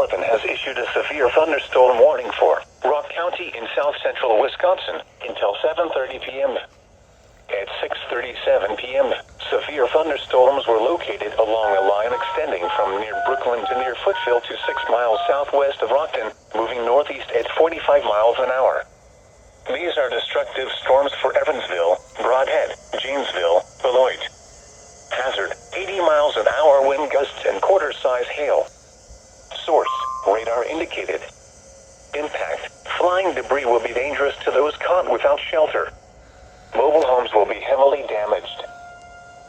Metropolitan has issued a severe thunderstorm warning for Rock County in south-central Wisconsin until 7:30 p.m. At 6:37 p.m., severe thunderstorms were located along a line extending from near Brookline to near Footville to 6 miles southwest of Rockton, moving northeast at 45 miles an hour. These are destructive storms for Evansville, Brodhead, Janesville, Beloit. Hazard, 80 miles an hour wind gusts and quarter-size hail. Source, radar indicated. Impact, flying debris will be dangerous to those caught without shelter. Mobile homes will be heavily damaged.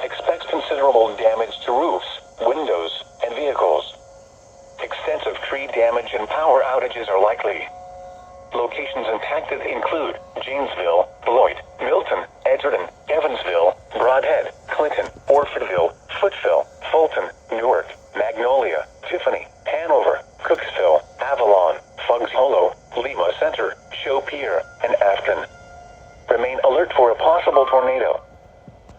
Expect considerable damage to roofs, windows, and vehicles. Extensive tree damage and power outages are likely. Locations impacted include Janesville, Beloit, Milton, Edgerton, Evansville, Brodhead, Clinton, Orfordville, Footville, Fulton, Newark, Magnolia, Tiffany, Hanover, Cooksville, Avalon, Fuggs Hollow, Lima Center, Chaupier, and Afton. Remain alert for a possible tornado.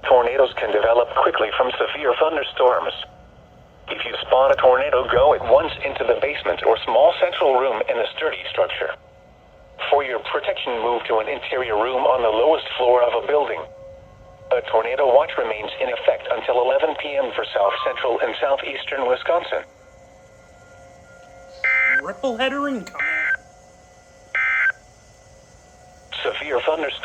Tornadoes can develop quickly from severe thunderstorms. If you spot a tornado, go at once into the basement or small central room in a sturdy structure. For your protection, move to an interior room on the lowest floor of a building. A tornado watch remains in effect until 11 p.m. for south central and southeastern Wisconsin. Rippleheader incoming. Severe thunderstorm.